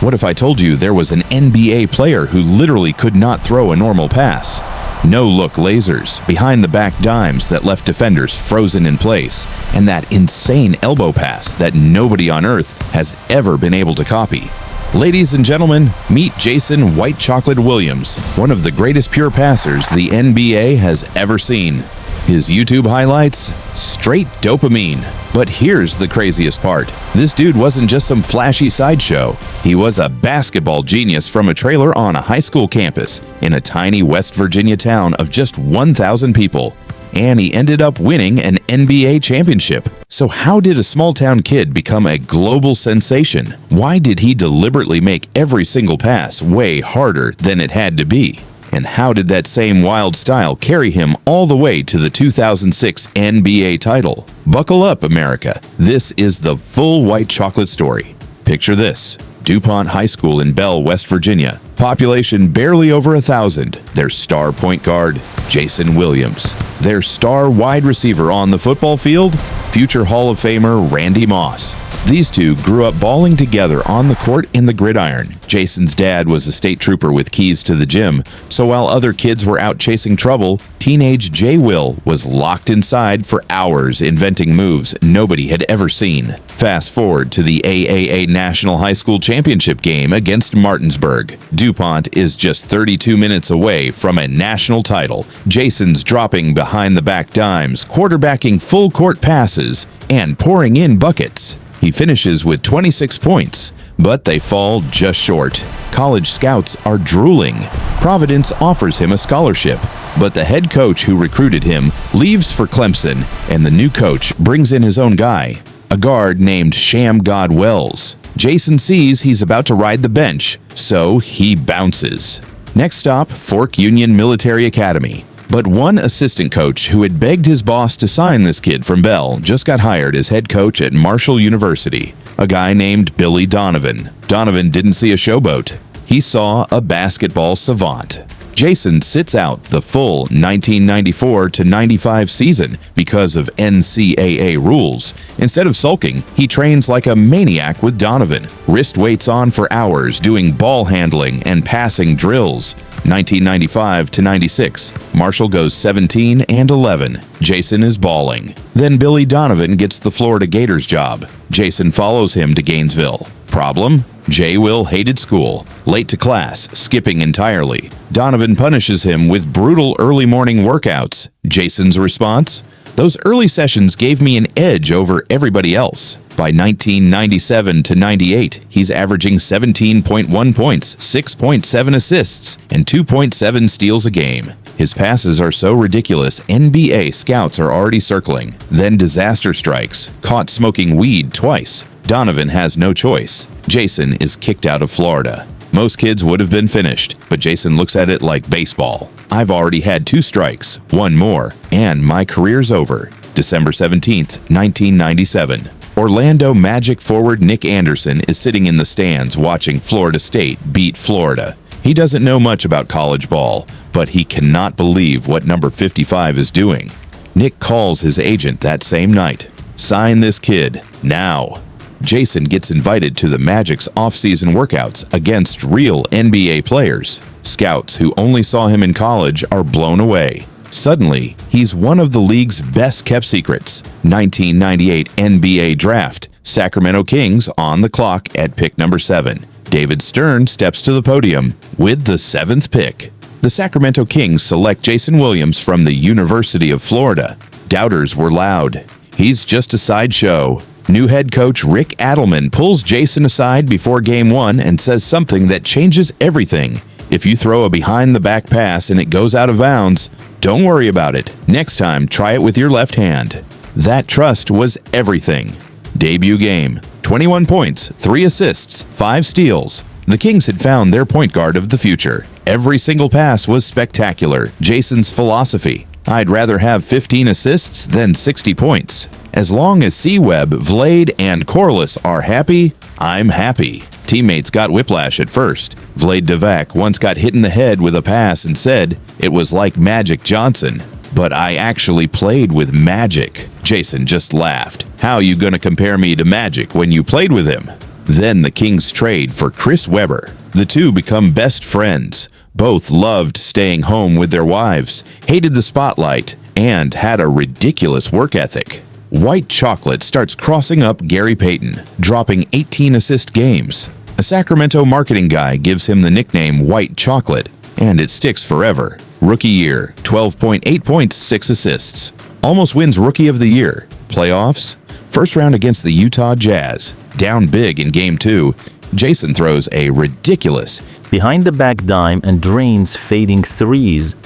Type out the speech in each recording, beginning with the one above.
What if I told you there was an NBA player who literally could not throw a normal pass? No-look lasers, behind-the-back dimes that left defenders frozen in place, and that insane elbow pass that nobody on earth has ever been able to copy. Ladies and gentlemen, meet Jason White Chocolate Williams, one of the greatest pure passers the NBA has ever seen. His YouTube highlights? Straight dopamine. But here's the craziest part. This dude wasn't just some flashy sideshow. He was a basketball genius from a trailer on a high school campus in a tiny West Virginia town of just 1,000 people. And he ended up winning an NBA championship. So how did a small-town kid become a global sensation? Why did he deliberately make every single pass way harder than it had to be? And how did that same wild style carry him all the way to the 2006 NBA title? Buckle up, America. This is the full White Chocolate story. Picture this. DuPont High School in Belle, West Virginia. Population barely over 1,000. Their star point guard, Jason Williams. Their star wide receiver on the football field, future Hall of Famer Randy Moss. These two grew up balling together on the court in the gridiron. Jason's dad was a state trooper with keys to the gym, so while other kids were out chasing trouble, teenage J. Will was locked inside for hours inventing moves nobody had ever seen. Fast forward to the AAA National High School Championship game against Martinsburg. DuPont is just 32 minutes away from a national title. Jason's dropping behind-the-back dimes, quarterbacking full-court passes, and pouring in buckets. He finishes with 26 points, but they fall just short. College scouts are drooling. Providence offers him a scholarship, but the head coach who recruited him leaves for Clemson, and the new coach brings in his own guy, a guard named Sham God Wells. Jason sees he's about to ride the bench, so he bounces. Next stop, Fork Union Military Academy. But one assistant coach who had begged his boss to sign this kid from Belle just got hired as head coach at Marshall University, a guy named Billy Donovan. Donovan didn't see a showboat. He saw a basketball savant. Jason sits out the full 1994-95 season because of NCAA rules. Instead of sulking, he trains like a maniac with Donovan, wrist weights on for hours doing ball handling and passing drills. 1995-96, Marshall goes 17-11. Jason is balling. Then Billy Donovan gets the Florida Gators job. Jason follows him to Gainesville. Problem? J. Will hated school, late to class, skipping entirely. Donovan punishes him with brutal early morning workouts. Jason's response? Those early sessions gave me an edge over everybody else. By 1997-98, he's averaging 17.1 points, 6.7 assists, and 2.7 steals a game. His passes are so ridiculous, NBA scouts are already circling. Then disaster strikes, caught smoking weed twice. Donovan has no choice. Jason is kicked out of Florida. Most kids would have been finished, but Jason looks at it like baseball. I've already had 2 strikes, 1 more, and my career's over. December 17th, 1997. Orlando Magic forward Nick Anderson is sitting in the stands watching Florida State beat Florida. He doesn't know much about college ball, but he cannot believe what number 55 is doing. Nick calls his agent that same night. Sign this kid, now. Jason gets invited to the Magic's off-season workouts against real NBA players. Scouts who only saw him in college are blown away. Suddenly, he's one of the league's best-kept secrets. 1998 NBA Draft. Sacramento Kings on the clock at pick number 7. David Stern steps to the podium with the 7th pick. The Sacramento Kings select Jason Williams from the University of Florida. Doubters were loud. He's just a sideshow. New head coach Rick Adelman pulls Jason aside before Game 1 and says something that changes everything. If you throw a behind-the-back pass and it goes out of bounds, don't worry about it. Next time, try it with your left hand. That trust was everything. Debut game. 21 points, 3 assists, 5 steals. The Kings had found their point guard of the future. Every single pass was spectacular. Jason's philosophy. I'd rather have 15 assists than 60 points. As long as C-Webb, Vlade, and Corliss are happy, I'm happy. Teammates got whiplash at first. Vlade Divac once got hit in the head with a pass and said, "It was like Magic Johnson." But I actually played with Magic. Jason just laughed. How you gonna compare me to Magic when you played with him? Then the Kings trade for Chris Webber. The two become best friends. Both loved staying home with their wives, hated the spotlight, and had a ridiculous work ethic. White Chocolate starts crossing up Gary Payton, dropping 18 assist games. A Sacramento marketing guy gives him the nickname White Chocolate, and it sticks forever. Rookie year, 12.8 points, 6 assists. Almost wins Rookie of the Year. Playoffs, first round against the Utah Jazz. Down big in Game 2, Jason throws a ridiculous behind-the-back dime and drains fading threes.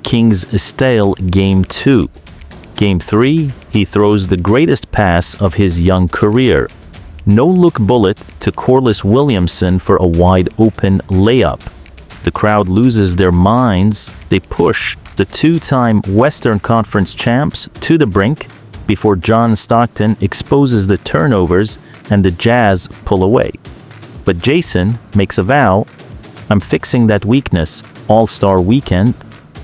Kings stale Game 2. Game 3, he throws the greatest pass of his young career. No-look bullet to Corliss Williamson for a wide-open layup. The crowd loses their minds. They push the two-time Western Conference champs to the brink before John Stockton exposes the turnovers and the Jazz pull away. But Jason makes a vow. I'm fixing that weakness. All-Star Weekend,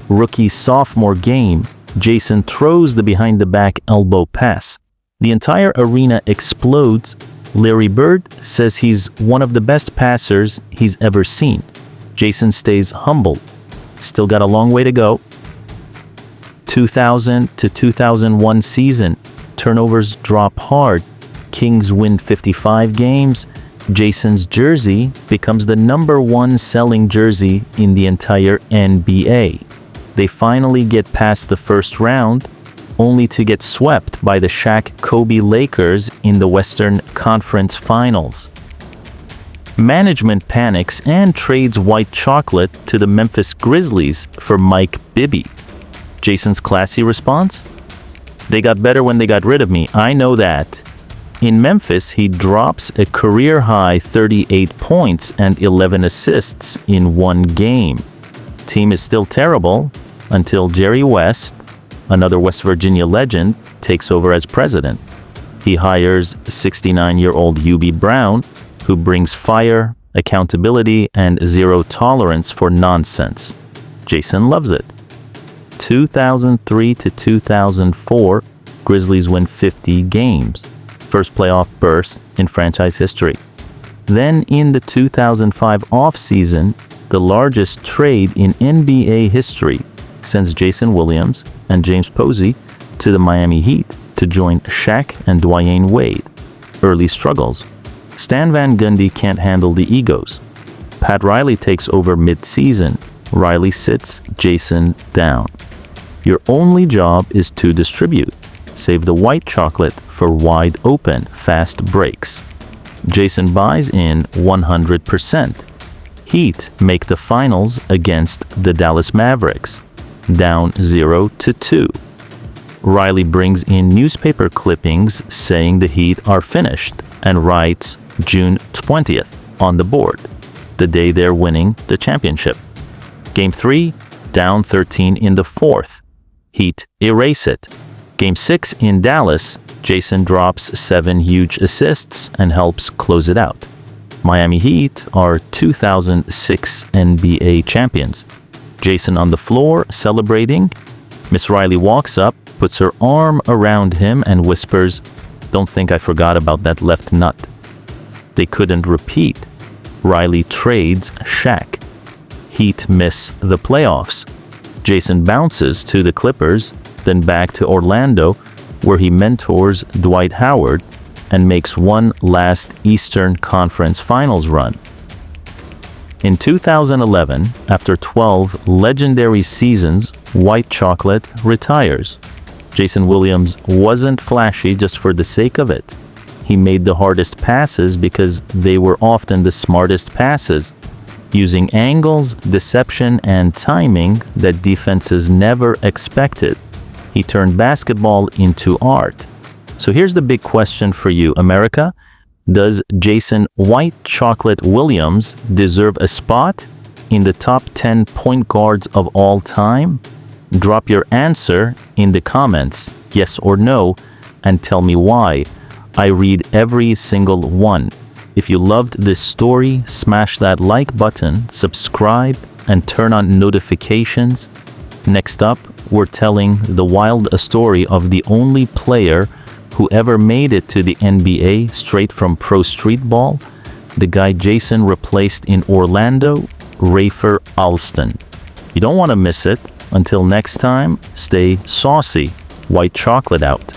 rookie sophomore game, Jason throws the behind-the-back elbow pass. The entire arena explodes. Larry Bird says he's one of the best passers he's ever seen. Jason stays humble. Still got a long way to go. 2000 to 2001 season. Turnovers drop hard. Kings win 55 games. Jason's jersey becomes the #1 selling jersey in the entire NBA. They finally get past the first round, only to get swept by the Shaq-Kobe Lakers in the Western Conference Finals. Management panics and trades White Chocolate to the Memphis Grizzlies for Mike Bibby. Jason's classy response? They got better when they got rid of me, I know that. In Memphis, he drops a career-high 38 points and 11 assists in one game. Team is still terrible until Jerry West, another West Virginia legend, takes over as president. He hires 69-year-old Hubie Brown, who brings fire, accountability, and zero tolerance for nonsense. Jason loves it. 2003 to 2004, Grizzlies win 50 games. First playoff berth in franchise history. Then in the 2005 offseason, the largest trade in NBA history sends Jason Williams and James Posey to the Miami Heat to join Shaq and Dwyane Wade. Early struggles. Stan Van Gundy can't handle the egos. Pat Riley takes over mid-season. Riley sits Jason down. Your only job is to distribute. Save the White Chocolate for wide open, fast breaks. Jason buys in 100%. Heat make the finals against the Dallas Mavericks, down 0-2. Riley brings in newspaper clippings saying the Heat are finished and writes June 20th on the board, the day they're winning the championship. Game 3, down 13 in the fourth. Heat erase it. Game 6 in Dallas, Jason drops 7 huge assists and helps close it out. Miami Heat are 2006 NBA champions. Jason on the floor celebrating. Miss Riley walks up, puts her arm around him and whispers, "Don't think I forgot about that left nut." They couldn't repeat. Riley trades Shaq. Heat miss the playoffs. Jason bounces to the Clippers, then back to Orlando, where he mentors Dwight Howard and makes one last Eastern Conference Finals run. In 2011, after 12 legendary seasons, White Chocolate retires. Jason Williams wasn't flashy just for the sake of it. He made the hardest passes because they were often the smartest passes, using angles, deception, and timing that defenses never expected. He turned basketball into art. So here's the big question for you, America. Does Jason White Chocolate Williams deserve a spot in the top 10 point guards of all time? Drop your answer in the comments, yes or no, and tell me why. I read every single one. If you loved this story, smash that like button, subscribe, and turn on notifications. Next up, we're telling the wild story of the only player who ever made it to the NBA straight from pro street ball the guy Jason replaced in Orlando, Rafer Alston. You don't want to miss it. Until next time, stay saucy. White chocolate out.